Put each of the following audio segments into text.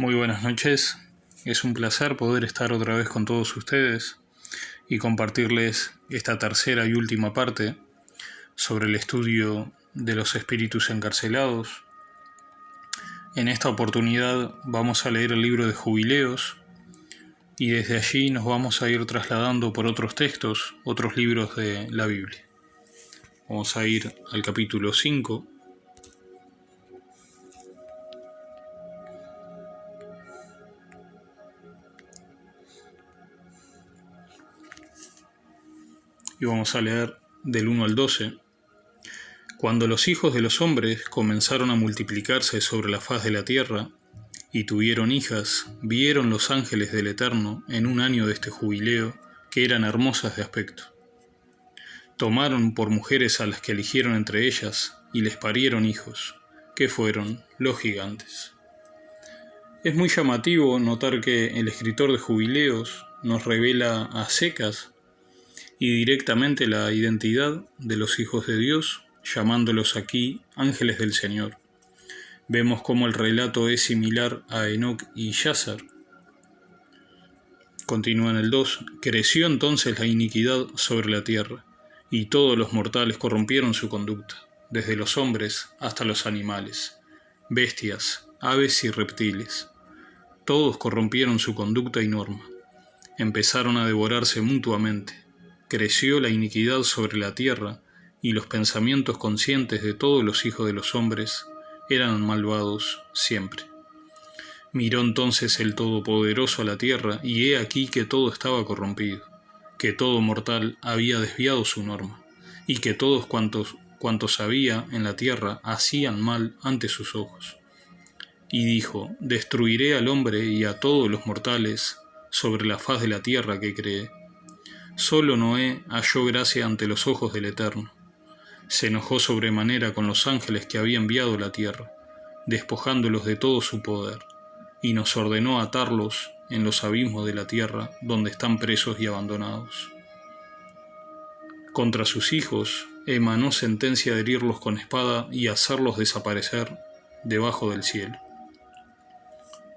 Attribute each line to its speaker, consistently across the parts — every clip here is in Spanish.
Speaker 1: Muy buenas noches, es un placer poder estar otra vez con todos ustedes y compartirles esta tercera y última parte sobre el estudio de los espíritus encarcelados. En esta oportunidad vamos a leer el libro de Jubileos y desde allí nos vamos a ir trasladando por otros textos, otros libros de la Biblia. Vamos a ir al capítulo 5. Y vamos a leer del 1 al 12. Cuando los hijos de los hombres comenzaron a multiplicarse sobre la faz de la tierra, y tuvieron hijas, vieron los ángeles del Eterno en un año de este jubileo, que eran hermosas de aspecto. Tomaron por mujeres a las que eligieron entre ellas, y les parieron hijos, que fueron los gigantes. Es muy llamativo notar que el escritor de Jubileos nos revela a secas y directamente la identidad de los hijos de Dios, llamándolos aquí ángeles del Señor. Vemos cómo el relato es similar a Enoc y Jazar. Continúa en el 2. Creció entonces la iniquidad sobre la tierra, y todos los mortales corrompieron su conducta, desde los hombres hasta los animales, bestias, aves y reptiles. Todos corrompieron su conducta y norma. Empezaron a devorarse mutuamente. Creció la iniquidad sobre la tierra, y los pensamientos conscientes de todos los hijos de los hombres eran malvados siempre. Miró entonces el Todopoderoso a la tierra, y he aquí que todo estaba corrompido, que todo mortal había desviado su norma, y que todos cuantos había en la tierra hacían mal ante sus ojos. Y dijo: destruiré al hombre y a todos los mortales sobre la faz de la tierra que creé. Solo Noé halló gracia ante los ojos del Eterno. Se enojó sobremanera con los ángeles que había enviado a la tierra, despojándolos de todo su poder, y nos ordenó atarlos en los abismos de la tierra, donde están presos y abandonados. Contra sus hijos emanó sentencia de herirlos con espada y hacerlos desaparecer debajo del cielo.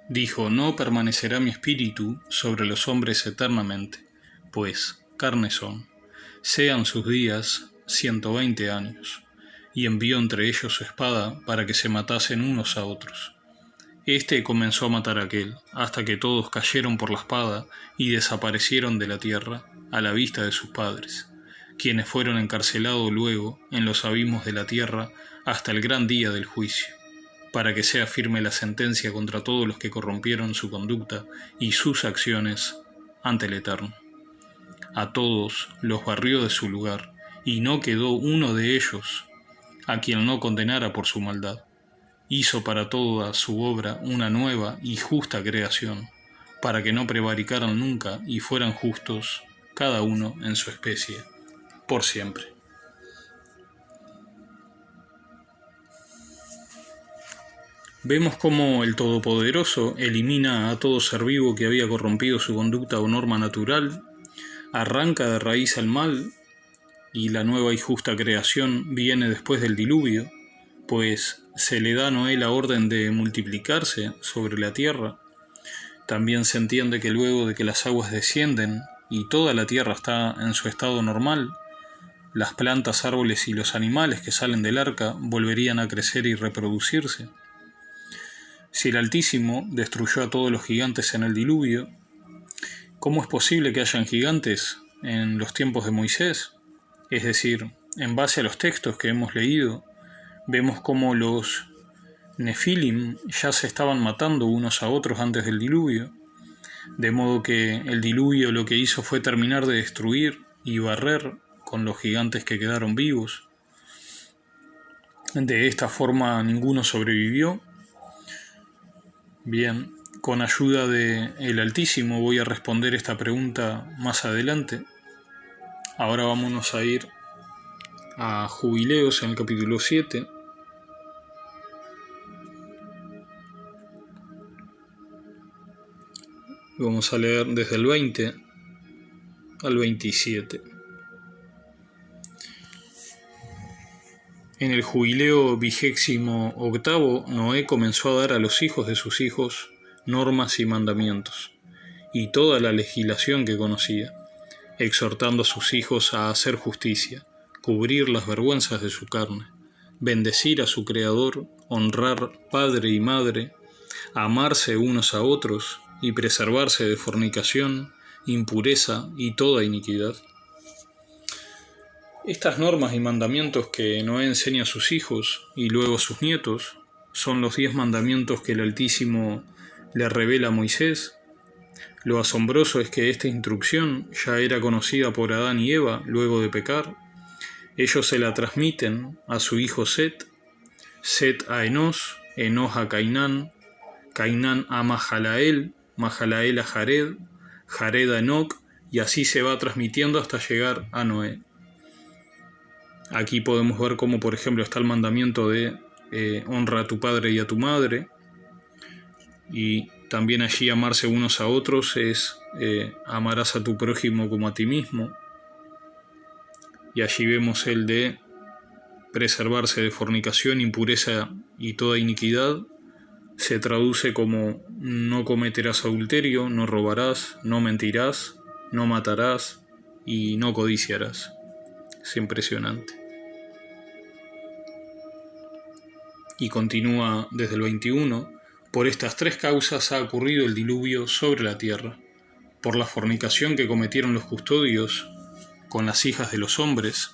Speaker 1: Dijo: no permanecerá mi espíritu sobre los hombres eternamente, pues carne son. Sean sus días 120 años. Y envió entre ellos su espada para que se matasen unos a otros. Este comenzó a matar a aquel, hasta que todos cayeron por la espada y desaparecieron de la tierra a la vista de sus padres, quienes fueron encarcelados luego en los abismos de la tierra hasta el gran día del juicio, para que sea firme la sentencia contra todos los que corrompieron su conducta y sus acciones ante el Eterno. A todos los barrió de su lugar, y no quedó uno de ellos a quien no condenara por su maldad. Hizo para toda su obra una nueva y justa creación, para que no prevaricaran nunca y fueran justos, cada uno en su especie, por siempre. Vemos cómo el Todopoderoso elimina a todo ser vivo que había corrompido su conducta o norma natural, arranca de raíz al mal, y la nueva y justa creación viene después del diluvio, pues se le da a Noé la orden de multiplicarse sobre la tierra. También se entiende que luego de que las aguas descienden y toda la tierra está en su estado normal, las plantas, árboles y los animales que salen del arca volverían a crecer y reproducirse. Si el Altísimo destruyó a todos los gigantes en el diluvio, ¿cómo es posible que hayan gigantes en los tiempos de Moisés? Es decir, en base a los textos que hemos leído, vemos cómo los Nefilim ya se estaban matando unos a otros antes del diluvio, de modo que el diluvio lo que hizo fue terminar de destruir y barrer con los gigantes que quedaron vivos. De esta forma ninguno sobrevivió. Bien, con ayuda del Altísimo voy a responder esta pregunta más adelante. Ahora vámonos a ir a Jubileos en el capítulo 7. Vamos a leer desde el 20 al 27. En el jubileo 28º, Noé comenzó a dar a los hijos de sus hijos normas y mandamientos, y toda la legislación que conocía, exhortando a sus hijos a hacer justicia, cubrir las vergüenzas de su carne, bendecir a su Creador, honrar padre y madre, amarse unos a otros y preservarse de fornicación, impureza y toda iniquidad. Estas normas y mandamientos que Noé enseña a sus hijos y luego a sus nietos son los 10 mandamientos que el Altísimo le revela a Moisés. Lo asombroso es que esta instrucción ya era conocida por Adán y Eva luego de pecar. Ellos se la transmiten a su hijo Set, Set a Enós, Enós a Cainán, Cainán a Mahalael, Mahalael a Jared, Jared a Enoc, y así se va transmitiendo hasta llegar a Noé. Aquí podemos ver cómo, por ejemplo, está el mandamiento de honra a tu padre y a tu madre, y también allí amarse unos a otros es amarás a tu prójimo como a ti mismo, y allí vemos el de preservarse de fornicación, impureza y toda iniquidad. Se traduce como no cometerás adulterio, no robarás, no mentirás, no matarás y no codiciarás. Es impresionante. Y continúa desde el 21. Por estas 3 causas ha ocurrido el diluvio sobre la tierra: por la fornicación que cometieron los custodios con las hijas de los hombres,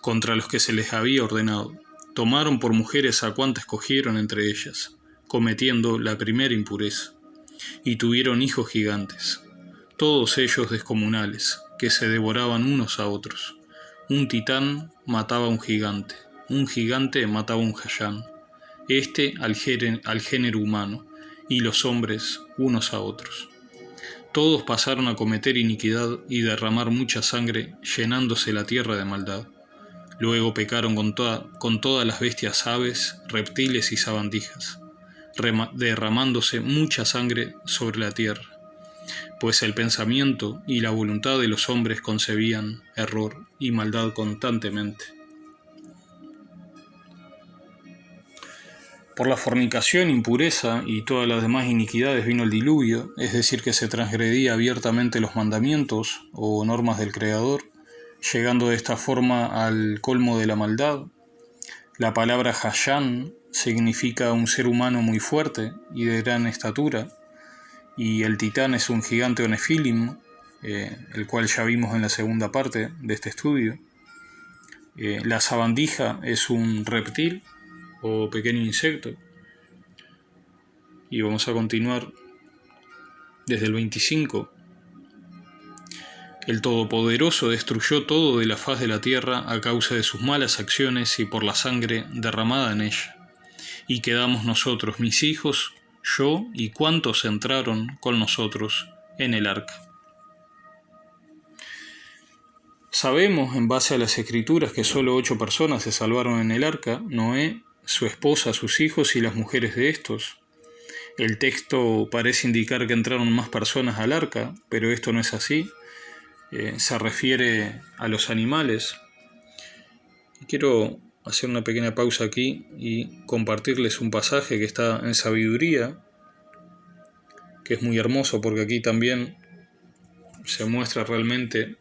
Speaker 1: contra los que se les había ordenado. Tomaron por mujeres a cuantas cogieron entre ellas, cometiendo la primera impureza, y tuvieron hijos gigantes, todos ellos descomunales, que se devoraban unos a otros. Un titán mataba a un gigante mataba a un jayán, al género humano, y los hombres unos a otros. Todos pasaron a cometer iniquidad y derramar mucha sangre, llenándose la tierra de maldad. Luego pecaron con todas las bestias, aves, reptiles y sabandijas, derramándose mucha sangre sobre la tierra, pues el pensamiento y la voluntad de los hombres concebían error y maldad constantemente. Por la fornicación, impureza y todas las demás iniquidades vino el diluvio, es decir, que se transgredía abiertamente los mandamientos o normas del Creador, llegando de esta forma al colmo de la maldad. La palabra Hayán significa un ser humano muy fuerte y de gran estatura, y el titán es un gigante o nefilim, el cual ya vimos en la segunda parte de este estudio. La sabandija es un reptil o pequeño insecto. Y vamos a continuar desde el 25. El Todopoderoso destruyó todo de la faz de la tierra a causa de sus malas acciones y por la sangre derramada en ella. Y quedamos nosotros, mis hijos, yo y cuantos entraron con nosotros en el arca. Sabemos, en base a las Escrituras, que solo 8 personas se salvaron en el arca: Noé, su esposa, sus hijos y las mujeres de estos. El texto parece indicar que entraron más personas al arca, pero esto no es así. Se refiere a los animales. Quiero hacer una pequeña pausa aquí y compartirles un pasaje que está en Sabiduría, que es muy hermoso porque aquí también se muestra realmente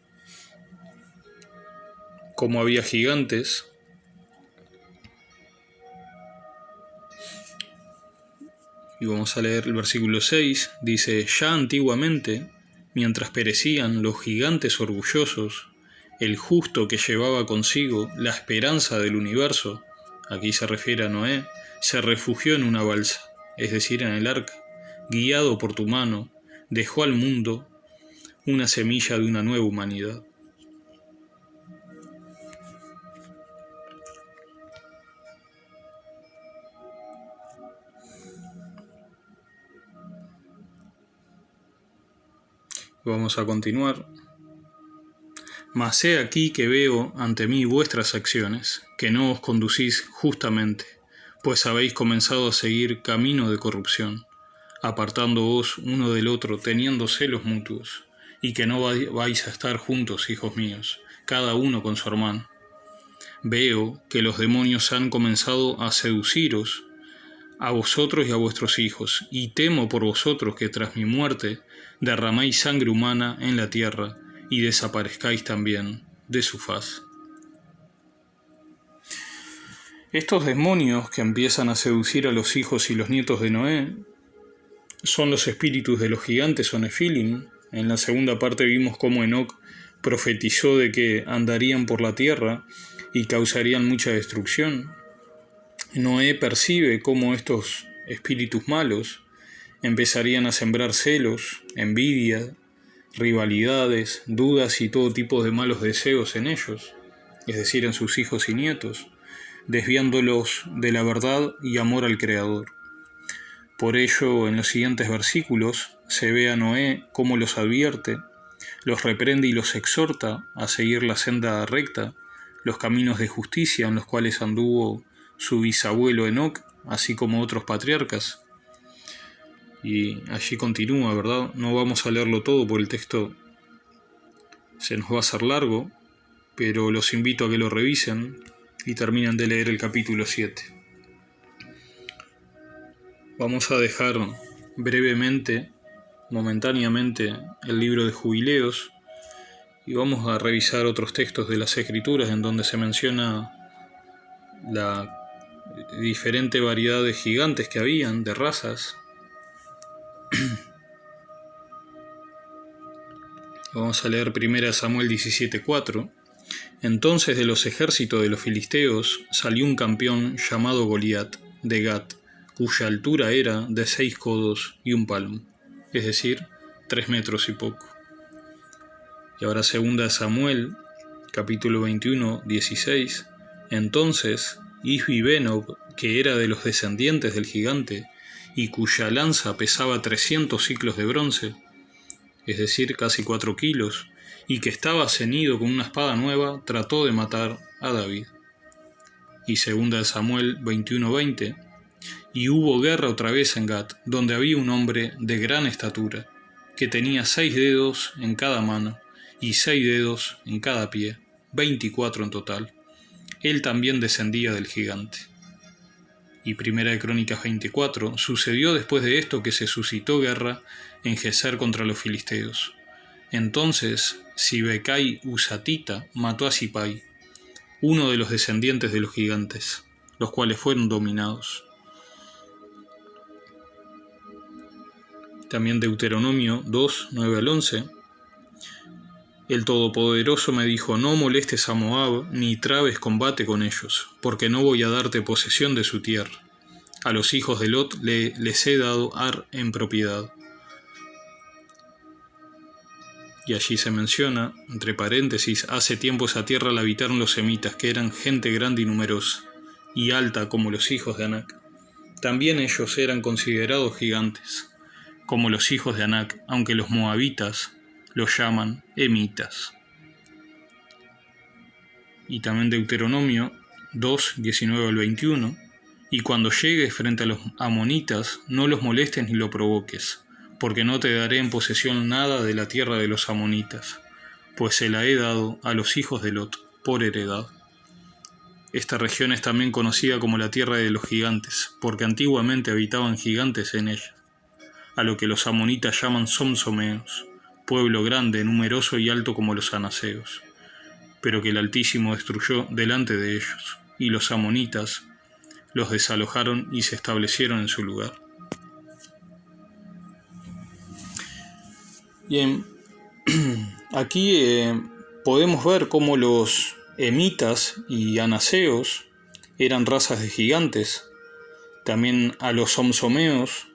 Speaker 1: cómo había gigantes. Y vamos a leer el versículo 6, dice: ya antiguamente, mientras perecían los gigantes orgullosos, el justo que llevaba consigo la esperanza del universo, aquí se refiere a Noé, se refugió en una balsa, es decir, en el arca, guiado por tu mano, dejó al mundo una semilla de una nueva humanidad. Vamos a continuar. Mas he aquí que veo ante mí vuestras acciones, que no os conducís justamente, pues habéis comenzado a seguir camino de corrupción, apartándoos uno del otro, teniendo celos mutuos, y que no vais a estar juntos, hijos míos, cada uno con su hermano. Veo que los demonios han comenzado a seduciros, a vosotros y a vuestros hijos, y temo por vosotros que tras mi muerte derraméis sangre humana en la tierra, y desaparezcáis también de su faz. Estos demonios que empiezan a seducir a los hijos y los nietos de Noé son los espíritus de los gigantes o Nefilim. En la segunda parte vimos cómo Enoc profetizó de que andarían por la tierra y causarían mucha destrucción. Noé percibe cómo estos espíritus malos empezarían a sembrar celos, envidia, rivalidades, dudas y todo tipo de malos deseos en ellos, es decir, en sus hijos y nietos, desviándolos de la verdad y amor al Creador. Por ello, en los siguientes versículos se ve a Noé cómo los advierte, los reprende y los exhorta a seguir la senda recta, los caminos de justicia en los cuales anduvo su bisabuelo Enoc, así como otros patriarcas. Y allí continúa, ¿verdad? No vamos a leerlo todo porque el texto se nos va a hacer largo, pero los invito a que lo revisen y terminen de leer el capítulo 7. Vamos a dejar brevemente, momentáneamente, el libro de Jubileos y vamos a revisar otros textos de las Escrituras en donde se menciona la diferente variedad de gigantes que habían, de razas. Vamos a leer 1 Samuel 17:4. Entonces de los ejércitos de los filisteos salió un campeón llamado Goliat, de Gat, cuya altura era de 6 codos y un palmo, es decir, 3 metros y poco. Y ahora 2 Samuel, capítulo 21, 16. Entonces Isbi-Benob, que era de los descendientes del gigante, y cuya lanza pesaba 300 siclos de bronce, es decir, casi 4 kilos, y que estaba ceñido con una espada nueva, trató de matar a David. Y 2 Samuel 21:20. Y hubo guerra otra vez en Gat, donde había un hombre de gran estatura, que tenía 6 dedos en cada mano, y 6 dedos en cada pie, 24 en total. Él también descendía del gigante. Y 1 Crónicas 24, sucedió después de esto que se suscitó guerra en Geser contra los filisteos. Entonces Sibecai Husatita mató a Sipai, uno de los descendientes de los gigantes, los cuales fueron dominados. También Deuteronomio 2, 9 al 11. El Todopoderoso me dijo: no molestes a Moab, ni trabes combate con ellos, porque no voy a darte posesión de su tierra. A los hijos de Lot les he dado Ar en propiedad. Y allí se menciona, entre paréntesis, hace tiempo esa tierra la habitaron los semitas, que eran gente grande y numerosa, y alta como los hijos de Anac. También ellos eran considerados gigantes, como los hijos de Anac, aunque los moabitas los llaman emitas. Y también Deuteronomio 2, 19 al 21. Y cuando llegues frente a los amonitas, no los molestes ni lo provoques, porque no te daré en posesión nada de la tierra de los amonitas, pues se la he dado a los hijos de Lot por heredad. Esta región es también conocida como la tierra de los gigantes, porque antiguamente habitaban gigantes en ella, a lo que los amonitas llaman somsomeos, pueblo grande, numeroso y alto como los anaseos, pero que el Altísimo destruyó delante de ellos, y los amonitas los desalojaron y se establecieron en su lugar. Bien, aquí podemos ver cómo los emitas y anaseos eran razas de gigantes. También a los somsomeos,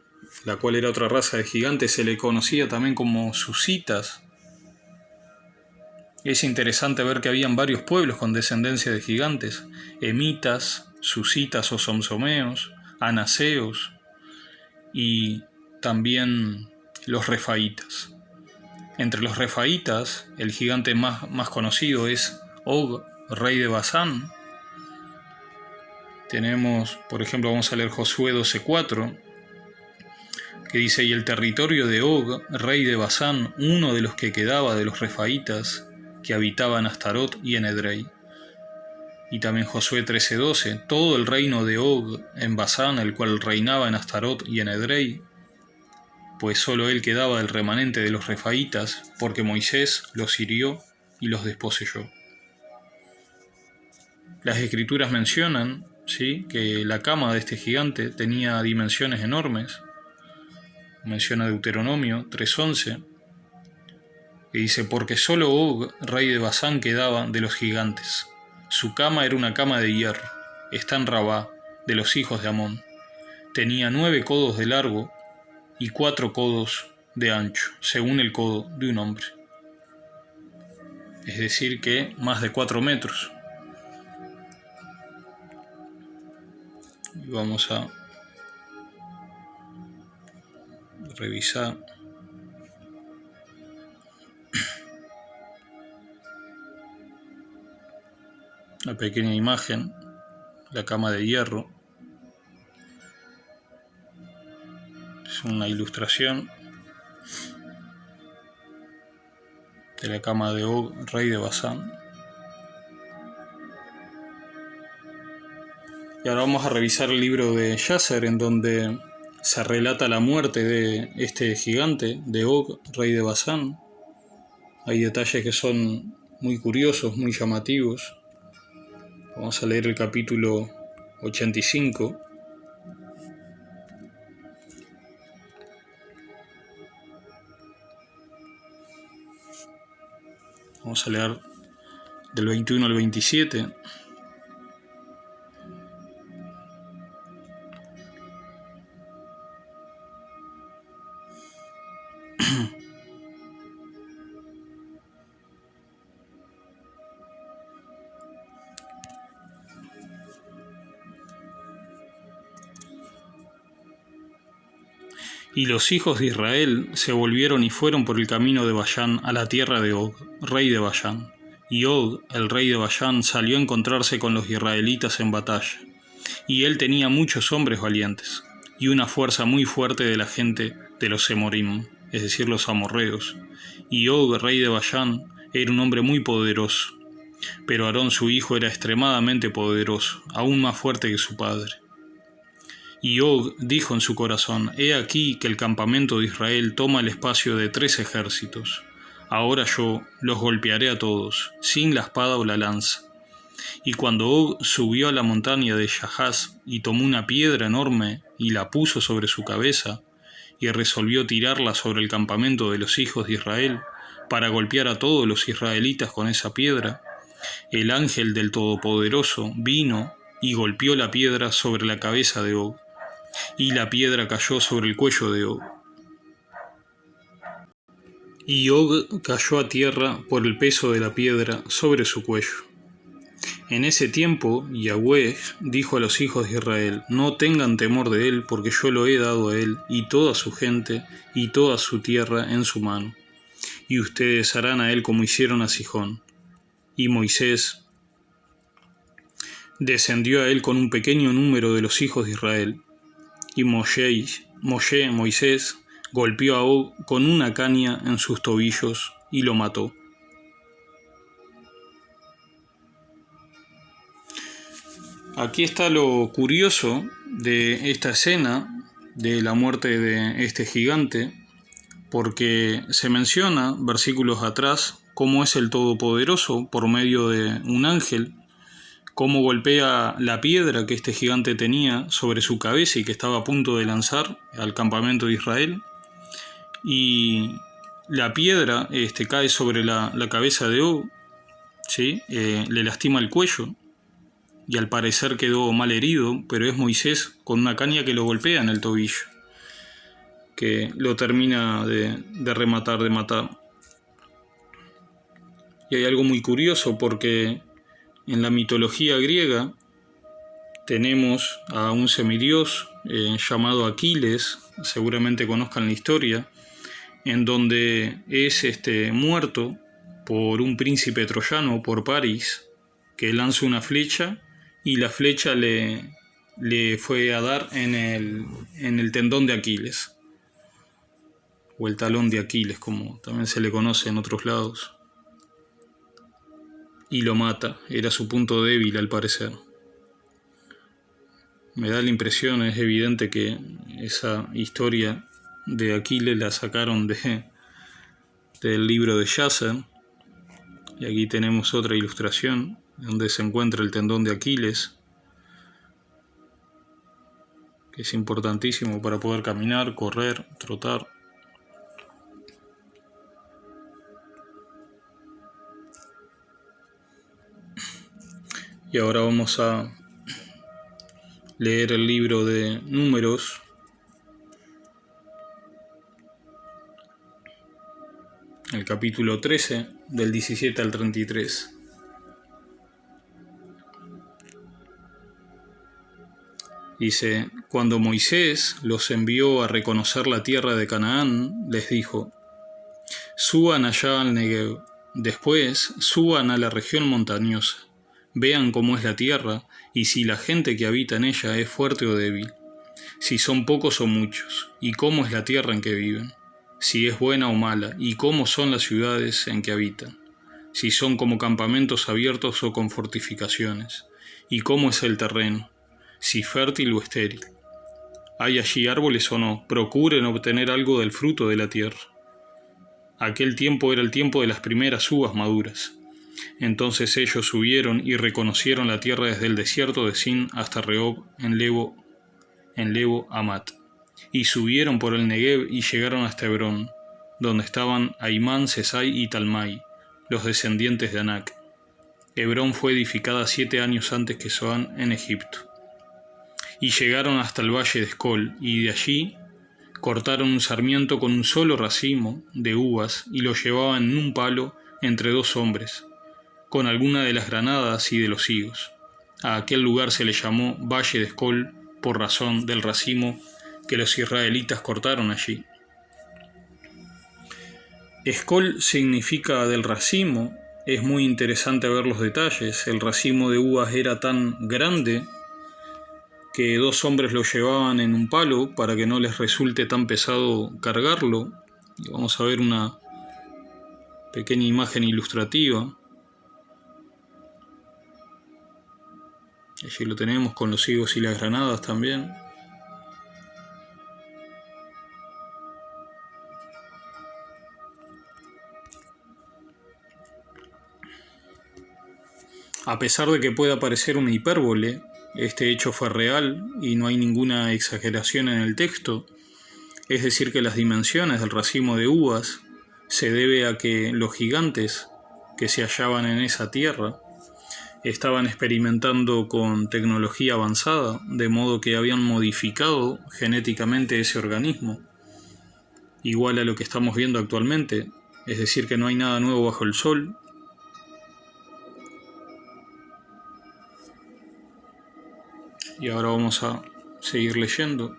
Speaker 1: la cual era otra raza de gigantes, se le conocía también como susitas. Es interesante ver que habían varios pueblos con descendencia de gigantes: emitas, susitas o somsomeos, anaseos y también los refaitas. Entre los refaitas, el gigante más conocido es Og, rey de Basán. Tenemos, por ejemplo, vamos a leer Josué 12:4, que dice: y el territorio de Og, rey de Basán, uno de los que quedaba de los refaitas, que habitaban en Astarot y en Edrei. y también Josué 13:12, todo el reino de Og en Basán, el cual reinaba en Astarot y en Edrei, pues solo él quedaba del remanente de los refaítas, porque Moisés los hirió y los desposeyó. Las escrituras mencionan, ¿sí?, que la cama de este gigante tenía dimensiones enormes. Menciona Deuteronomio 3:11, y dice, porque solo Og, rey de Basán, quedaba de los gigantes. Su cama era una cama de hierro, está en Rabá, de los hijos de Amón. Tenía 9 codos de largo y 4 codos de ancho, según el codo de un hombre. Es decir que más de 4 metros. Y vamos a revisar. La pequeña imagen, la cama de hierro. Es una ilustración de la cama de Og, rey de Basán. Y ahora vamos a revisar el libro de Yasser, en donde se relata la muerte de este gigante, de Og, rey de Basán. Hay detalles que son muy curiosos, muy llamativos. Vamos a leer el capítulo 85. Vamos a leer del 21 al 27. Y los hijos de Israel se volvieron y fueron por el camino de Basán a la tierra de Og, rey de Basán. Y Og, el rey de Basán, salió a encontrarse con los israelitas en batalla. Y él tenía muchos hombres valientes, y una fuerza muy fuerte de la gente de los Semorim, es decir, los amorreos. Y Og, rey de Basán, era un hombre muy poderoso. Pero Aarón su hijo era extremadamente poderoso, aún más fuerte que su padre. Y Og dijo en su corazón, he aquí que el campamento de Israel toma el espacio de 3 ejércitos. Ahora yo los golpearé a todos, sin la espada o la lanza. Y cuando Og subió a la montaña de Yahaz y tomó una piedra enorme y la puso sobre su cabeza, y resolvió tirarla sobre el campamento de los hijos de Israel, para golpear a todos los israelitas con esa piedra, el ángel del Todopoderoso vino y golpeó la piedra sobre la cabeza de Og, y la piedra cayó sobre el cuello de Og. Y Og cayó a tierra por el peso de la piedra sobre su cuello. En ese tiempo, Yahweh dijo a los hijos de Israel, no tengan temor de él, porque yo lo he dado a él, y toda su gente, y toda su tierra en su mano. Y ustedes harán a él como hicieron a Sihón. Y Moisés descendió a él con un pequeño número de los hijos de Israel. Y Moisés, golpeó a Og con una caña en sus tobillos y lo mató. Aquí está lo curioso de esta escena de la muerte de este gigante, porque se menciona versículos atrás cómo es el Todopoderoso por medio de un ángel, cómo golpea la piedra que este gigante tenía sobre su cabeza y que estaba a punto de lanzar al campamento de Israel, y la piedra cae sobre la cabeza de Og, ¿sí? Le lastima el cuello, y al parecer quedó mal herido, pero es Moisés con una caña que lo golpea en el tobillo, que lo termina de rematar, de matar. Y hay algo muy curioso, porque en la mitología griega tenemos a un semidios llamado Aquiles, seguramente conozcan la historia, en donde es muerto por un príncipe troyano, por París, que lanza una flecha y la flecha le fue a dar en el tendón de Aquiles, o el talón de Aquiles, como también se le conoce en otros lados. y lo mata. Era su punto débil, al parecer. Me da la impresión, es evidente que esa historia de Aquiles la sacaron del libro de Yasser. Y aquí tenemos otra ilustración donde se encuentra el tendón de Aquiles, que es importantísimo para poder caminar, correr, trotar. Y ahora vamos a leer el libro de Números, el capítulo 13, del 17 al 33. Dice: Cuando Moisés los envió a reconocer la tierra de Canaán, les dijo: suban allá al Negev, después suban a la región montañosa, vean cómo es la tierra y si la gente que habita en ella es fuerte o débil, si son pocos o muchos, y cómo es la tierra en que viven, si es buena o mala, y cómo son las ciudades en que habitan, si son como campamentos abiertos o con fortificaciones, y cómo es el terreno, si fértil o estéril. ¿Hay allí árboles o no? Procuren obtener algo del fruto de la tierra. Aquel tiempo era el tiempo de las primeras uvas maduras. Entonces ellos subieron y reconocieron la tierra desde el desierto de Sin hasta Rehob en Lebo Amat. Y subieron por el Negev y llegaron hasta Hebrón, donde estaban Aimán, Sesai y Talmai, los descendientes de Anac. Hebrón fue edificada 7 años antes que Zoán en Egipto. Y llegaron hasta el valle de Escol, y de allí cortaron un sarmiento con un solo racimo de uvas y lo llevaban en un palo entre 2 hombres, con alguna de las granadas y de los higos. A aquel lugar se le llamó Valle de Escol por razón del racimo que los israelitas cortaron allí. Escol significa del racimo. Es muy interesante ver los detalles. El racimo de uvas era tan grande que 2 hombres lo llevaban en un palo para que no les resulte tan pesado cargarlo. Y vamos a ver una pequeña imagen ilustrativa. Allí lo tenemos con los higos y las granadas también. A pesar de que pueda parecer una hipérbole, este hecho fue real y no hay ninguna exageración en el texto. Es decir, que las dimensiones del racimo de uvas se debe a que los gigantes que se hallaban en esa tierra estaban experimentando con tecnología avanzada, de modo que habían modificado genéticamente ese organismo, igual a lo que estamos viendo actualmente. Es decir, que no hay nada nuevo bajo el sol. Y ahora vamos a seguir leyendo.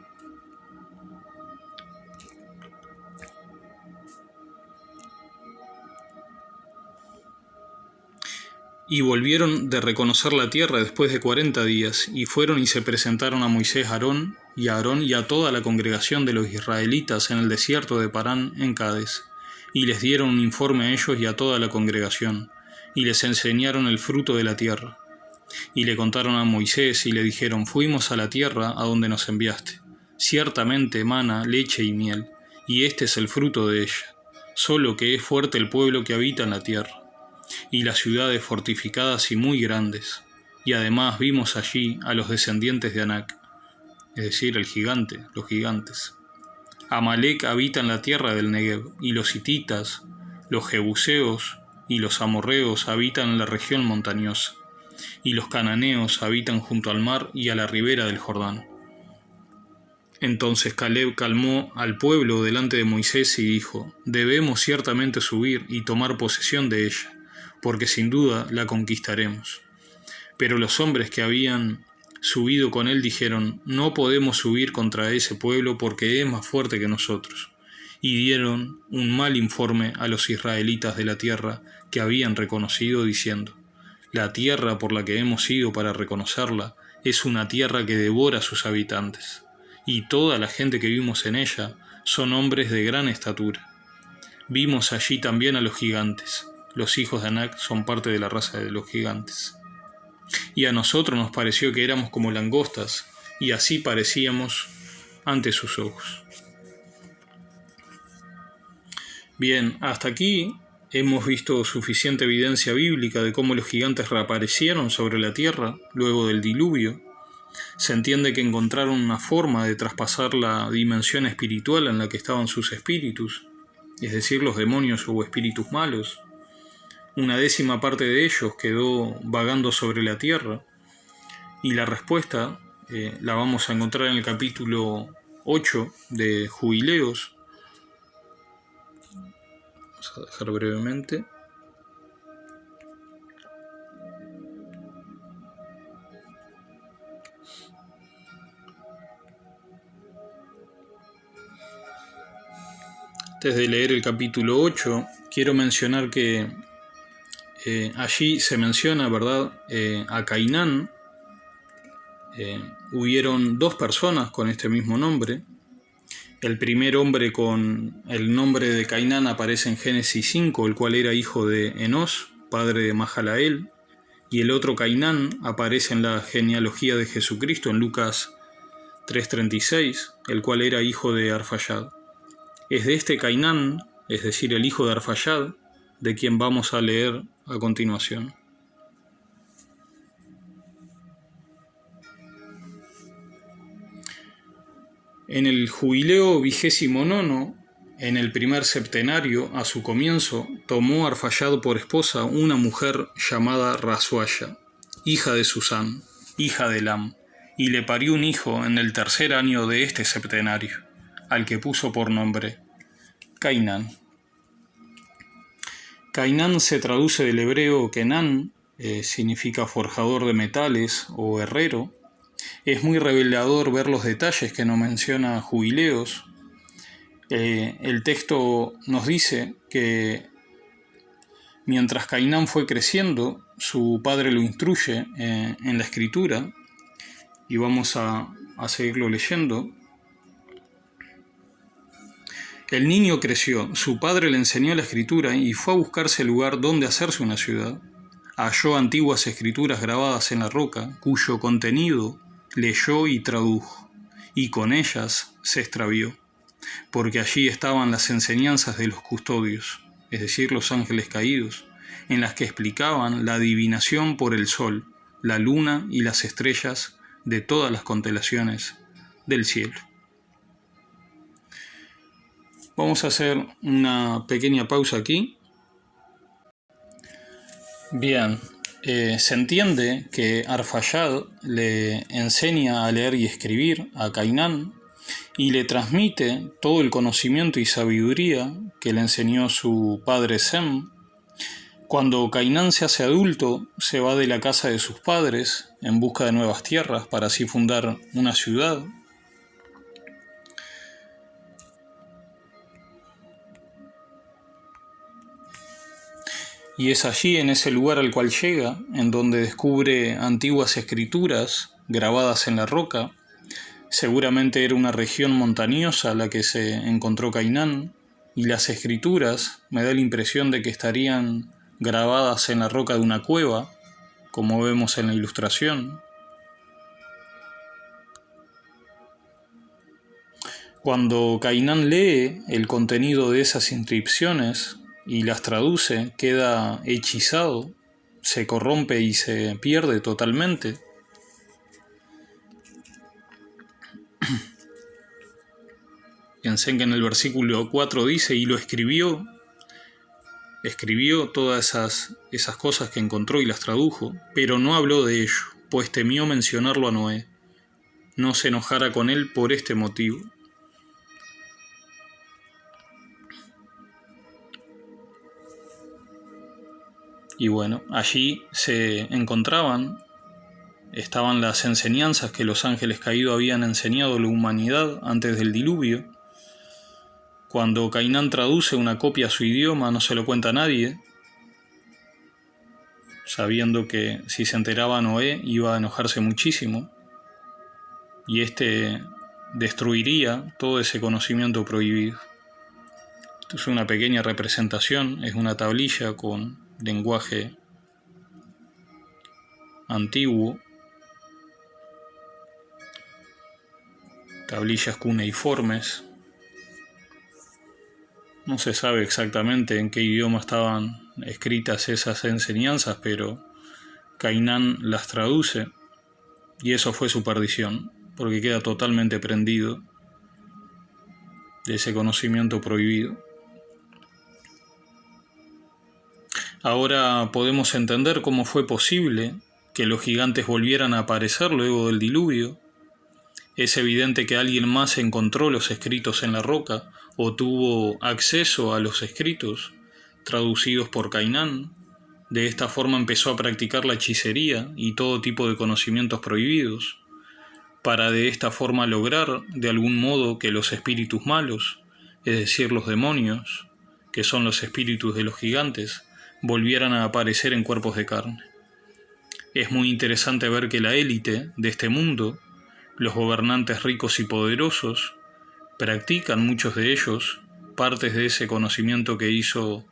Speaker 1: Y volvieron de reconocer la tierra después de 40 días, y fueron y se presentaron a Moisés, Aarón y a toda la congregación de los israelitas en el desierto de Parán en Cades, y les dieron un informe a ellos y a toda la congregación, y les enseñaron el fruto de la tierra. Y le contaron a Moisés y le dijeron: fuimos a la tierra a donde nos enviaste. Ciertamente mana leche y miel, y este es el fruto de ella, solo que es fuerte el pueblo que habita en la tierra, y las ciudades fortificadas y muy grandes. Y además vimos allí a los descendientes de Anac, es decir, los gigantes. Amalek habita en la tierra del Negev, y los hititas, los jebuseos y los amorreos habitan en la región montañosa, y los cananeos habitan junto al mar y a la ribera del Jordán. Entonces Caleb calmó al pueblo delante de Moisés y dijo: debemos ciertamente subir y tomar posesión de ella, porque sin duda la conquistaremos. Pero los hombres que habían subido con él dijeron: no podemos subir contra ese pueblo porque es más fuerte que nosotros. Y dieron un mal informe a los israelitas de la tierra que habían reconocido, diciendo: la tierra por la que hemos ido para reconocerla es una tierra que devora a sus habitantes, y toda la gente que vimos en ella son hombres de gran estatura. Vimos allí también a los gigantes, Los hijos de Anak son parte de la raza de los gigantes. Y a nosotros nos pareció que éramos como langostas, y así parecíamos ante sus ojos. Bien, hasta aquí hemos visto suficiente evidencia bíblica de cómo los gigantes reaparecieron sobre la tierra luego del diluvio. Se entiende que encontraron una forma de traspasar la dimensión espiritual en la que estaban sus espíritus, es decir, los demonios o espíritus malos. Una décima parte de ellos quedó vagando sobre la tierra, y la respuesta la vamos a encontrar en el capítulo 8 de Jubileos. Vamos a dejar brevemente. Antes de leer el capítulo 8, quiero mencionar que allí se menciona, ¿verdad?, a Cainán. Hubieron dos personas con este mismo nombre. El primer hombre con el nombre de Cainán aparece en Génesis 5, el cual era hijo de Enós, padre de Mahalael, y el otro Cainán aparece en la genealogía de Jesucristo en Lucas 3:36, el cual era hijo de Arfayad. Es de este Cainán, es decir, el hijo de Arfayad, de quien vamos a leer a continuación. En el jubileo 29, en el primer septenario, a su comienzo, tomó Arfayad por esposa una mujer llamada Rasuaya, hija de Susán, hija de Elam, y le parió un hijo en el tercer año de este septenario, al que puso por nombre Cainán. Cainán se traduce del hebreo Kenan, significa forjador de metales o herrero. Es muy revelador ver los detalles que nos menciona Jubileos. El texto nos dice que mientras Cainán fue creciendo, su padre lo instruye en la escritura, y vamos a seguirlo leyendo. El niño creció, su padre le enseñó la escritura y fue a buscarse el lugar donde hacerse una ciudad. Halló antiguas escrituras grabadas en la roca, cuyo contenido leyó y tradujo, y con ellas se extravió, porque allí estaban las enseñanzas de los custodios, es decir, los ángeles caídos, en las que explicaban la adivinación por el sol, la luna y las estrellas de todas las constelaciones del cielo. Vamos a hacer una pequeña pausa aquí. Bien, se entiende que Arfayad le enseña a leer y escribir a Cainán y le transmite todo el conocimiento y sabiduría que le enseñó su padre Sem. Cuando Cainán se hace adulto, se va de la casa de sus padres en busca de nuevas tierras para así fundar una ciudad. Y es allí, en ese lugar al cual llega, en donde descubre antiguas escrituras grabadas en la roca. Seguramente era una región montañosa la que se encontró Cainán, y las escrituras me da la impresión de que estarían grabadas en la roca de una cueva, como vemos en la ilustración. Cuando Cainán lee el contenido de esas inscripciones y las traduce, queda hechizado, se corrompe y se pierde totalmente. Piensen que en el versículo 4 dice, y lo escribió todas esas cosas que encontró y las tradujo, pero no habló de ello, pues temió mencionarlo a Noé, no se enojara con él por este motivo. Y bueno, allí estaban las enseñanzas que los ángeles caídos habían enseñado a la humanidad antes del diluvio. Cuando Cainán traduce una copia a su idioma, no se lo cuenta a nadie, sabiendo que si se enteraba Noé iba a enojarse muchísimo, y destruiría todo ese conocimiento prohibido. Esto es una pequeña representación, es una tablilla con lenguaje antiguo, tablillas cuneiformes. No se sabe exactamente en qué idioma estaban escritas esas enseñanzas, pero Cainán las traduce y eso fue su perdición, porque queda totalmente prendido de ese conocimiento prohibido. Ahora podemos entender cómo fue posible que los gigantes volvieran a aparecer luego del diluvio. Es evidente que alguien más encontró los escritos en la roca o tuvo acceso a los escritos traducidos por Cainán. De esta forma empezó a practicar la hechicería y todo tipo de conocimientos prohibidos, para de esta forma lograr de algún modo que los espíritus malos, es decir, los demonios, que son los espíritus de los gigantes, volvieran a aparecer en cuerpos de carne. Es muy interesante ver que la élite de este mundo, los gobernantes ricos y poderosos, practican muchos de ellos partes de ese conocimiento que hizo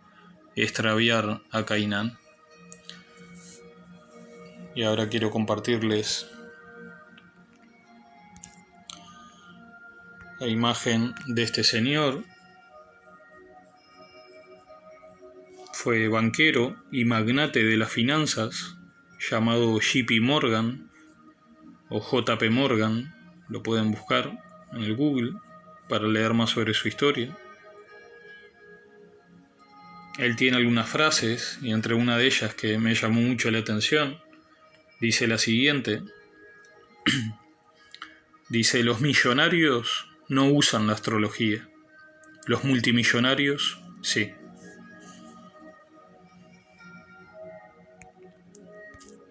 Speaker 1: extraviar a Cainán. Y ahora quiero compartirles la imagen de este señor. Fue banquero y magnate de las finanzas, llamado JP Morgan o JP Morgan, lo pueden buscar en el Google para leer más sobre su historia. Él tiene algunas frases y entre una de ellas que me llamó mucho la atención, dice la siguiente. Dice: los millonarios no usan la astrología, los multimillonarios sí.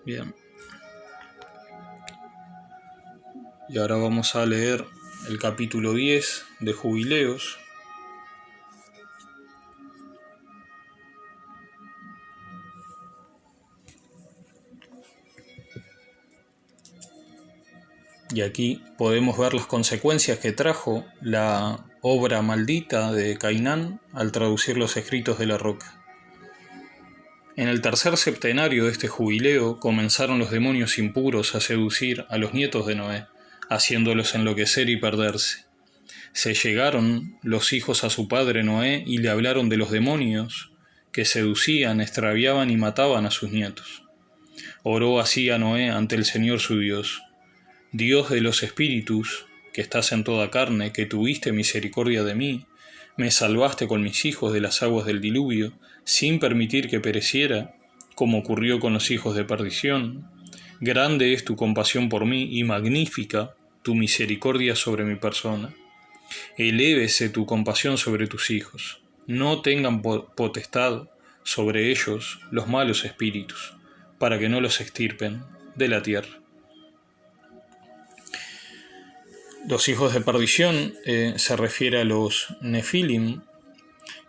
Speaker 1: Bien. Y ahora vamos a leer el capítulo 10 de Jubileos. Y aquí podemos ver las consecuencias que trajo la obra maldita de Cainán al traducir los escritos de la roca. En el tercer septenario de este jubileo comenzaron los demonios impuros a seducir a los nietos de Noé, haciéndolos enloquecer y perderse. Se llegaron los hijos a su padre Noé y le hablaron de los demonios que seducían, extraviaban y mataban a sus nietos. Oró así a Noé ante el Señor su Dios: Dios de los espíritus, que estás en toda carne, que tuviste misericordia de mí, me salvaste con mis hijos de las aguas del diluvio, sin permitir que pereciera, como ocurrió con los hijos de perdición. Grande es tu compasión por mí y magnífica tu misericordia sobre mi persona. Elévese tu compasión sobre tus hijos. No tengan potestad sobre ellos los malos espíritus, para que no los extirpen de la tierra. Los hijos de perdición se refiere a los Nefilim.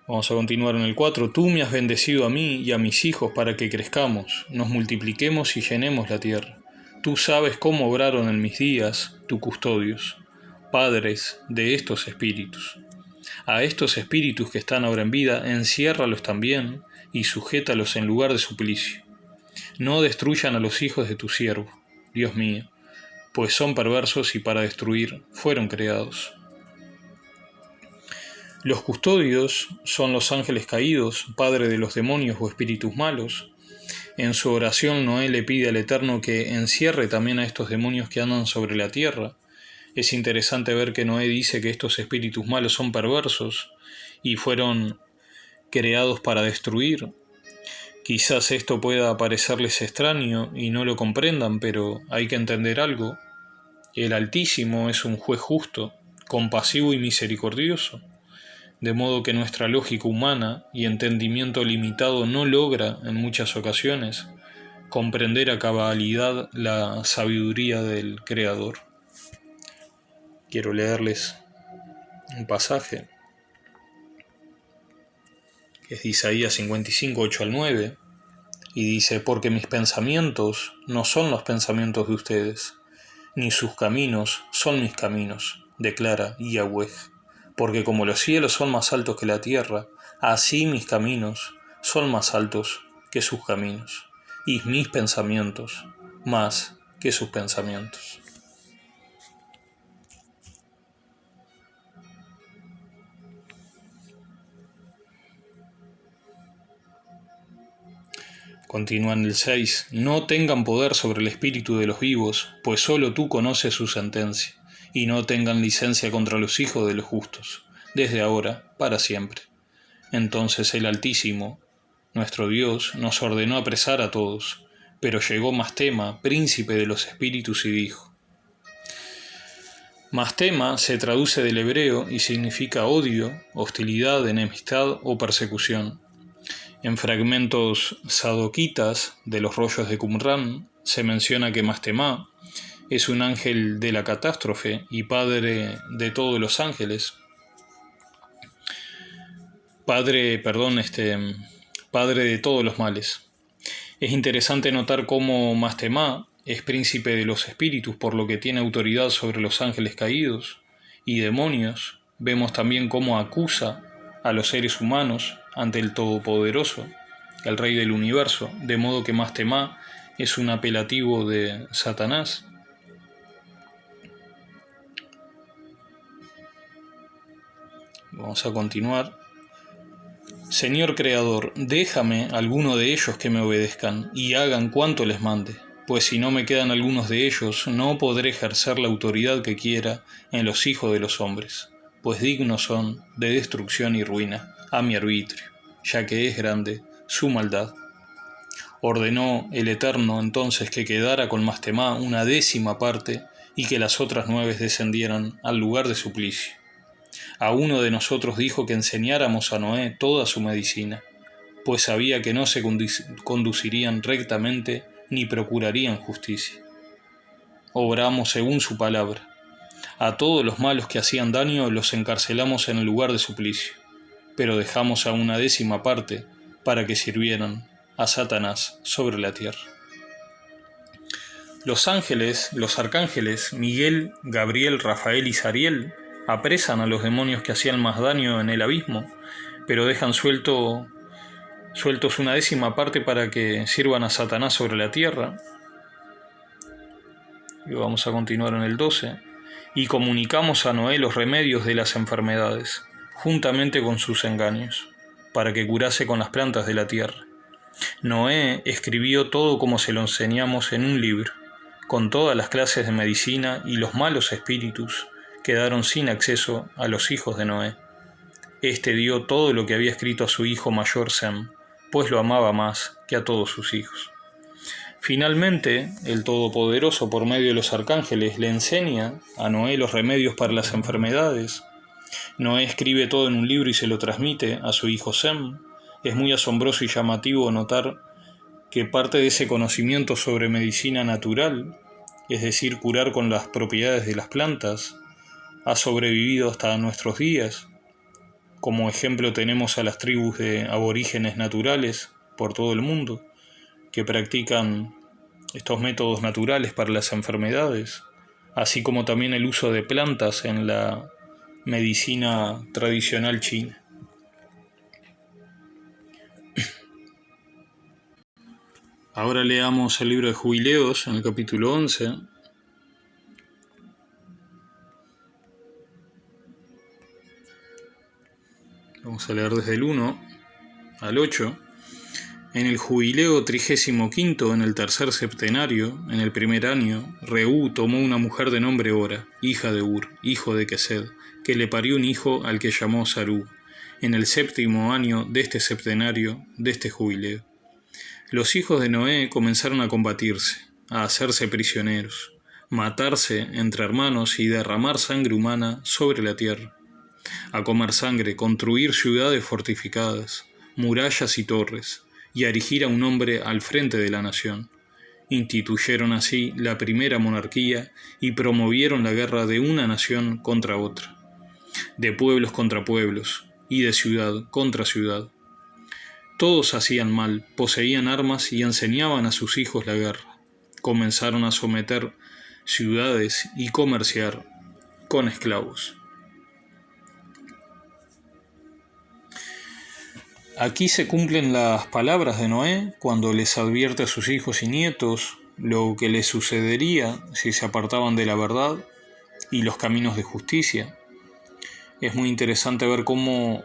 Speaker 1: Vamos a continuar en el 4. Tú me has bendecido a mí y a mis hijos para que crezcamos, nos multipliquemos y llenemos la tierra. Tú sabes cómo obraron en mis días tus custodios, padres de estos espíritus. A estos espíritus que están ahora en vida, enciérralos también y sujétalos en lugar de suplicio. No destruyan a los hijos de tu siervo, Dios mío, pues son perversos y para destruir fueron creados. Los custodios son los ángeles caídos, padre de los demonios o espíritus malos. En su oración Noé le pide al Eterno que encierre también a estos demonios que andan sobre la tierra. Es interesante ver que Noé dice que estos espíritus malos son perversos y fueron creados para destruir. Quizás esto pueda parecerles extraño y no lo comprendan, pero hay que entender algo. El Altísimo es un juez justo, compasivo y misericordioso, de modo que nuestra lógica humana y entendimiento limitado no logra, en muchas ocasiones, comprender a cabalidad la sabiduría del Creador. Quiero leerles un pasaje que es de Isaías 55, 8 al 9, y dice: porque mis pensamientos no son los pensamientos de ustedes, ni sus caminos son mis caminos, declara Yahweh. Porque como los cielos son más altos que la tierra, así mis caminos son más altos que sus caminos, y mis pensamientos más que sus pensamientos. Continúa en el 6. No tengan poder sobre el espíritu de los vivos, pues solo tú conoces su sentencia, y no tengan licencia contra los hijos de los justos, desde ahora para siempre. Entonces el Altísimo, nuestro Dios, nos ordenó apresar a todos, pero llegó Mastema, príncipe de los espíritus, y dijo. Mastema se traduce del hebreo y significa odio, hostilidad, enemistad o persecución. En fragmentos sadoquitas de los rollos de Qumrán se menciona que Mastema es un ángel de la catástrofe y padre de todos los ángeles. Padre de todos los males. Es interesante notar cómo Mastema es príncipe de los espíritus, por lo que tiene autoridad sobre los ángeles caídos y demonios. Vemos también cómo acusa a los seres humanos ante el Todopoderoso, el Rey del Universo, de modo que Mastema es un apelativo de Satanás. Vamos a continuar. Señor Creador, déjame alguno de ellos que me obedezcan y hagan cuanto les mande, pues si no me quedan algunos de ellos, no podré ejercer la autoridad que quiera en los hijos de los hombres, pues dignos son de destrucción y ruina a mi arbitrio, ya que es grande su maldad. Ordenó el Eterno entonces que quedara con Mastema una 10ª parte y que las otras 9 descendieran al lugar de suplicio. A uno de nosotros dijo que enseñáramos a Noé toda su medicina, pues sabía que no se conducirían rectamente ni procurarían justicia. Obramos según su palabra. A todos los malos que hacían daño los encarcelamos en el lugar de suplicio, pero dejamos a una 10ª parte para que sirvieran a Satanás sobre la tierra. Los arcángeles, Miguel, Gabriel, Rafael y Zariel, apresan a los demonios que hacían más daño en el abismo, pero dejan sueltos una 10ª parte para que sirvan a Satanás sobre la tierra. Y vamos a continuar en el 12. Y comunicamos a Noé los remedios de las enfermedades, juntamente con sus engaños, para que curase con las plantas de la tierra. Noé escribió todo como se lo enseñamos en un libro, con todas las clases de medicina, y los malos espíritus quedaron sin acceso a los hijos de Noé. Este dio todo lo que había escrito a su hijo mayor Sem, pues lo amaba más que a todos sus hijos. Finalmente, el Todopoderoso, por medio de los arcángeles, le enseña a Noé los remedios para las enfermedades. Noé escribe todo en un libro y se lo transmite a su hijo Sem. Es muy asombroso y llamativo notar que parte de ese conocimiento sobre medicina natural, es decir, curar con las propiedades de las plantas, ha sobrevivido hasta nuestros días. Como ejemplo tenemos a las tribus de aborígenes naturales por todo el mundo, que practican estos métodos naturales para las enfermedades, así como también el uso de plantas en la medicina tradicional china. Ahora leamos el libro de Jubileos en el capítulo 11. Vamos a leer desde el 1 al 8. En el jubileo 35º, en el tercer septenario, en el primer año, Reú tomó una mujer de nombre Ora, hija de Ur, hijo de Kesed, que le parió un hijo al que llamó Sarú, en el 7º año de este septenario, de este jubileo. Los hijos de Noé comenzaron a combatirse, a hacerse prisioneros, matarse entre hermanos y derramar sangre humana sobre la tierra, a comer sangre, construir ciudades fortificadas, murallas y torres, y a erigir a un hombre al frente de la nación. Instituyeron así la primera monarquía y promovieron la guerra de una nación contra otra, de pueblos contra pueblos y de ciudad contra ciudad. Todos hacían mal, poseían armas y enseñaban a sus hijos la guerra. Comenzaron a someter ciudades y comerciar con esclavos. Aquí se cumplen las palabras de Noé cuando les advierte a sus hijos y nietos lo que les sucedería si se apartaban de la verdad y los caminos de justicia. Es muy interesante ver cómo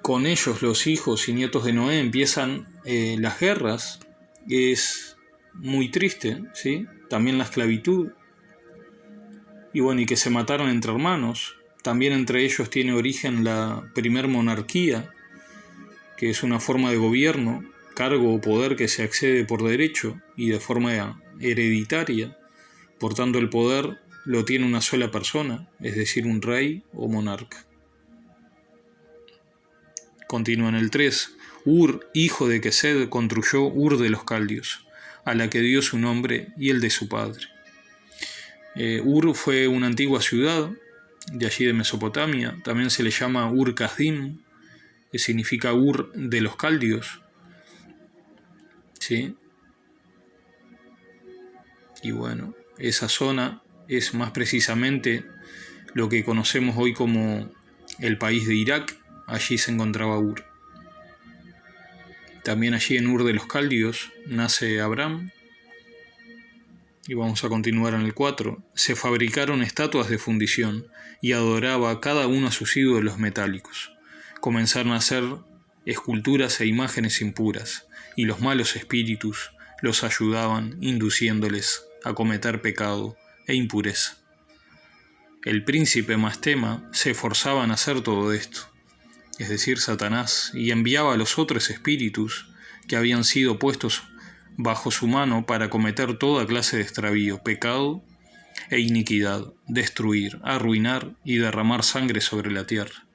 Speaker 1: con ellos, los hijos y nietos de Noé, empiezan las guerras. Es muy triste, ¿sí? También la esclavitud. Y bueno, y que se mataron entre hermanos. También entre ellos tiene origen la primer monarquía, que es una forma de gobierno, cargo o poder que se accede por derecho y de forma hereditaria. Por tanto, el poder lo tiene una sola persona, es decir, un rey o monarca. Continúa en el 3. Ur, hijo de Kesed, construyó Ur de los Caldios, a la que dio su nombre y el de su padre. Ur fue una antigua ciudad, de allí de Mesopotamia. También se le llama Ur Kasdim, que significa Ur de los Caldios. ¿Sí? Y bueno, esa zona es más precisamente lo que conocemos hoy como el país de Irak. Allí se encontraba Ur. También allí en Ur de los Caldios nace Abraham. Y vamos a continuar en el 4. Se fabricaron estatuas de fundición y adoraba cada uno a sus ídolos metálicos. Comenzaron a hacer esculturas e imágenes impuras, y los malos espíritus los ayudaban, induciéndoles a cometer pecado e impureza. El príncipe Mastema se esforzaba en hacer todo esto, es decir, Satanás, y enviaba a los otros espíritus que habían sido puestos bajo su mano para cometer toda clase de extravío, pecado e iniquidad, destruir, arruinar y derramar sangre sobre la tierra.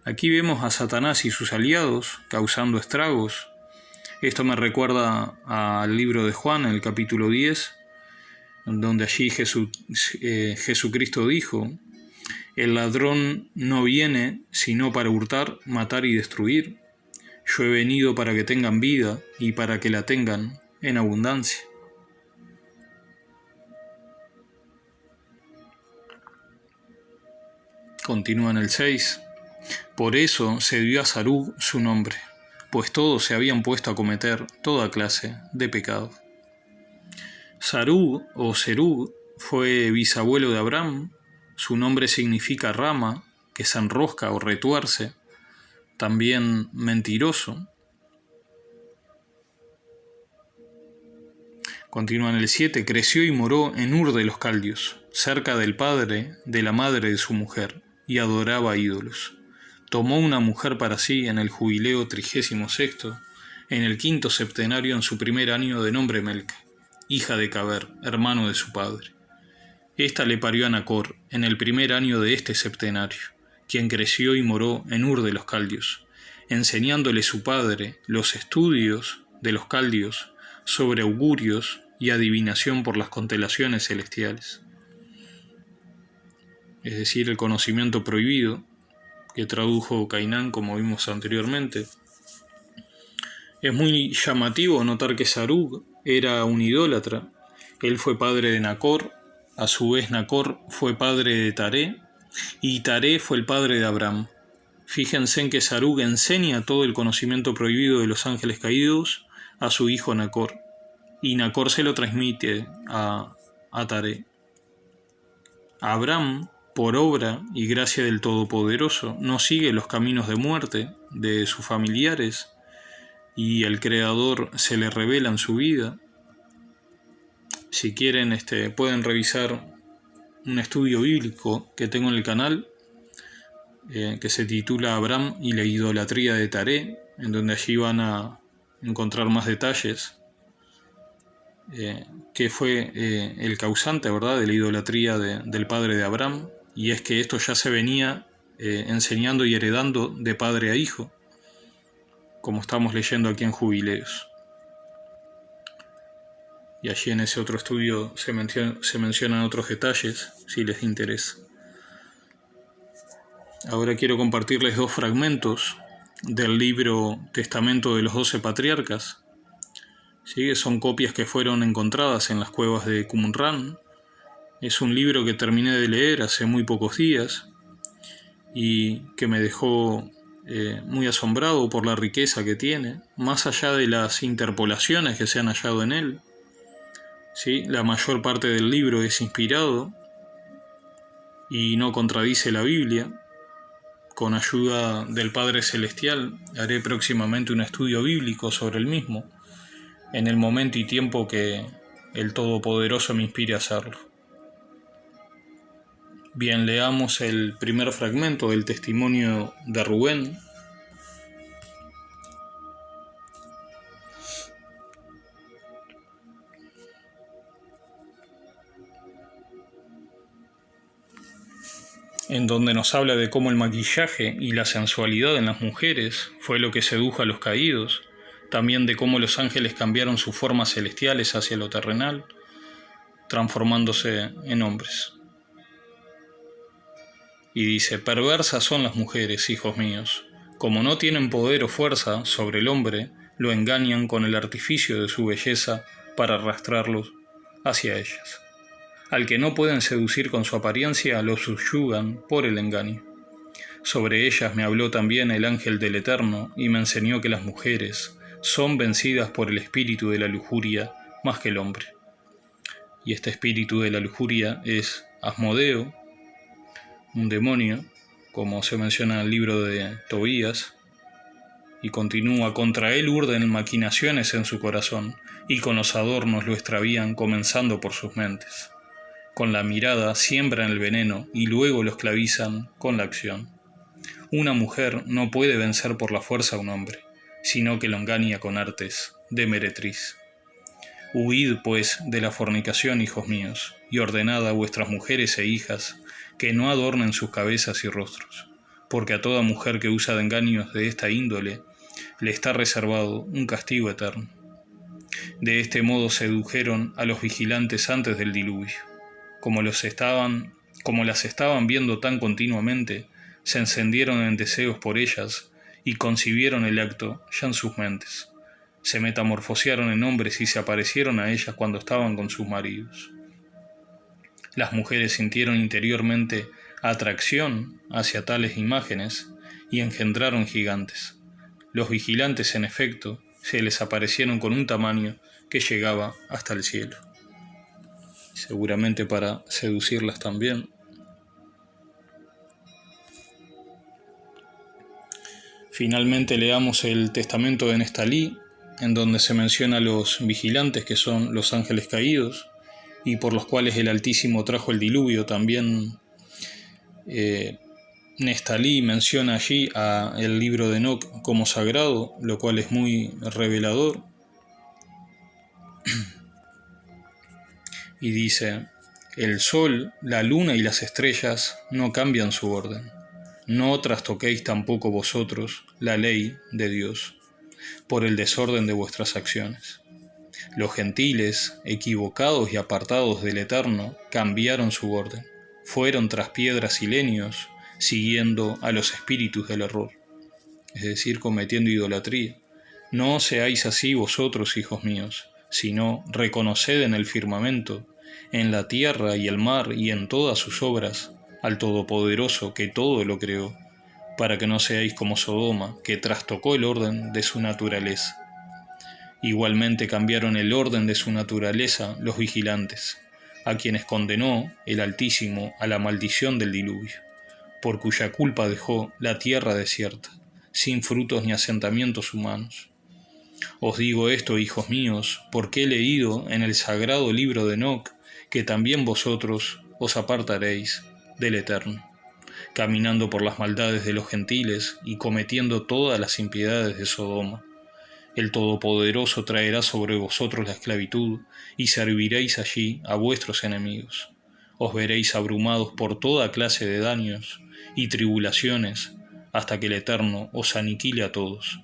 Speaker 1: Aquí vemos a Satanás y sus aliados causando estragos. Esto me recuerda al libro de Juan, en el capítulo 10, donde allí Jesucristo dijo: el ladrón no viene sino para hurtar, matar y destruir. Yo he venido para que tengan vida y para que la tengan en abundancia. Continúa en el 6. Por eso se dio a Sarug su nombre, pues todos se habían puesto a cometer toda clase de pecado. Sarug o Serug fue bisabuelo de Abraham. Su nombre significa rama, que se enrosca o retuerce, también mentiroso. Continúa en el 7. Creció y moró en Ur de los Caldios, cerca del padre de la madre de su mujer, y adoraba ídolos. Tomó una mujer para sí en el jubileo 36º, en el 5º septenario, en su primer año, de nombre Melca, hija de Caber, hermano de su padre. Esta le parió a Nacor en el primer año de este septenario, quien creció y moró en Ur de los Caldios, enseñándole su padre los estudios de los caldios sobre augurios y adivinación por las constelaciones celestiales. Es decir, el conocimiento prohibido, que tradujo Cainán, como vimos anteriormente. Es muy llamativo notar que Sarug era un idólatra. Él fue padre de Nacor, a su vez Nacor fue padre de Taré, y Taré fue el padre de Abraham. Fíjense en que Sarug enseña todo el conocimiento prohibido de los ángeles caídos a su hijo Nacor, y Nacor se lo transmite a Taré. Abraham, por obra y gracia del Todopoderoso, no sigue los caminos de muerte de sus familiares, y el Creador se le revela en su vida. Si quieren, pueden revisar un estudio bíblico que tengo en el canal, que se titula Abraham y la idolatría de Taré, en donde allí van a encontrar más detalles, que fue el causante, ¿verdad?, de la idolatría del padre de Abraham, y es que esto ya se venía enseñando y heredando de padre a hijo, como estamos leyendo aquí en Jubileos. Y allí en ese otro estudio se mencionan otros detalles, si les interesa. Ahora quiero compartirles 2 fragmentos del libro Testamento de los 12 Patriarcas. ¿Sí? Son copias que fueron encontradas en las cuevas de Qumran. Es un libro que terminé de leer hace muy pocos días y que me dejó muy asombrado por la riqueza que tiene, más allá de las interpolaciones que se han hallado en él. ¿Sí? La mayor parte del libro es inspirado y no contradice la Biblia. Con ayuda del Padre Celestial haré próximamente un estudio bíblico sobre el mismo, en el momento y tiempo que el Todopoderoso me inspire a hacerlo. Bien, leamos el primer fragmento del testimonio de Rubén. En donde nos habla de cómo el maquillaje y la sensualidad en las mujeres fue lo que sedujo a los caídos, también de cómo los ángeles cambiaron sus formas celestiales hacia lo terrenal, transformándose en hombres. Y dice: perversas son las mujeres, hijos míos, como no tienen poder o fuerza sobre el hombre, lo engañan con el artificio de su belleza para arrastrarlos hacia ellas. Al que no pueden seducir con su apariencia, lo subyugan por el engaño. Sobre ellas me habló también el ángel del Eterno, y me enseñó que las mujeres son vencidas por el espíritu de la lujuria más que el hombre. Y este espíritu de la lujuria es Asmodeo, un demonio, como se menciona en el libro de Tobías, y continúa: contra él urden maquinaciones en su corazón, y con los adornos lo extravían, comenzando por sus mentes. Con la mirada siembran el veneno y luego lo esclavizan con la acción. Una mujer no puede vencer por la fuerza a un hombre, sino que lo engaña con artes de meretriz. Huid, pues, de la fornicación, hijos míos, y ordenad a vuestras mujeres e hijas que no adornen sus cabezas y rostros, porque a toda mujer que usa de engaños de esta índole le está reservado un castigo eterno. De este modo sedujeron a los vigilantes antes del diluvio. Como las estaban viendo tan continuamente, se encendieron en deseos por ellas y concibieron el acto ya en sus mentes. Se metamorfosearon en hombres y se aparecieron a ellas cuando estaban con sus maridos. Las mujeres sintieron interiormente atracción hacia tales imágenes y engendraron gigantes. Los vigilantes, en efecto, se les aparecieron con un tamaño que llegaba hasta el cielo, seguramente para seducirlas también. Finalmente leamos el testamento de Nestalí, en donde se menciona a los vigilantes, que son los ángeles caídos, y por los cuales el Altísimo trajo el diluvio. También Nestalí menciona allí a el libro de Enoc como sagrado, lo cual es muy revelador. Y dice: el sol, la luna y las estrellas no cambian su orden. No trastoquéis tampoco vosotros la ley de Dios por el desorden de vuestras acciones. Los gentiles, equivocados y apartados del Eterno, cambiaron su orden. Fueron tras piedras y leños, siguiendo a los espíritus del error, es decir, cometiendo idolatría. No seáis así vosotros, hijos míos, sino reconoced en el firmamento, en la tierra y el mar y en todas sus obras, al Todopoderoso que todo lo creó, para que no seáis como Sodoma, que trastocó el orden de su naturaleza. Igualmente cambiaron el orden de su naturaleza los vigilantes, a quienes condenó el Altísimo a la maldición del diluvio, por cuya culpa dejó la tierra desierta, sin frutos ni asentamientos humanos. Os digo esto, hijos míos, porque he leído en el sagrado libro de Enoc que también vosotros os apartaréis del Eterno, caminando por las maldades de los gentiles y cometiendo todas las impiedades de Sodoma. El Todopoderoso traerá sobre vosotros la esclavitud, y serviréis allí a vuestros enemigos. Os veréis abrumados por toda clase de daños y tribulaciones, hasta que el Eterno os aniquile a todos.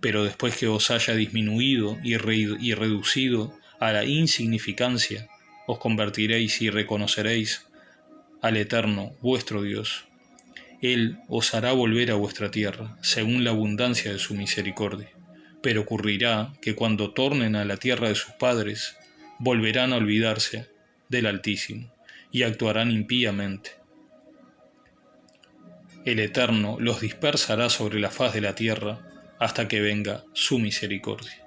Speaker 1: Pero después que os haya disminuido y reducido a la insignificancia, os convertiréis y reconoceréis al Eterno vuestro Dios. Él os hará volver a vuestra tierra, según la abundancia de su misericordia. Pero ocurrirá que cuando tornen a la tierra de sus padres, volverán a olvidarse del Altísimo y actuarán impíamente. el Eterno los dispersará sobre la faz de la tierra hasta que venga su misericordia.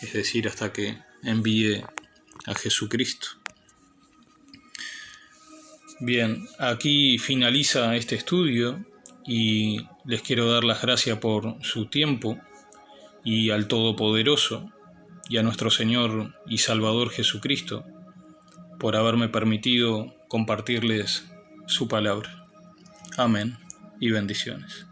Speaker 1: Es decir, hasta que envíe a Jesucristo. Bien, aquí finaliza este estudio y les quiero dar las gracias por su tiempo y al Todopoderoso y a nuestro Señor y Salvador Jesucristo por haberme permitido compartirles su palabra. Amén y bendiciones.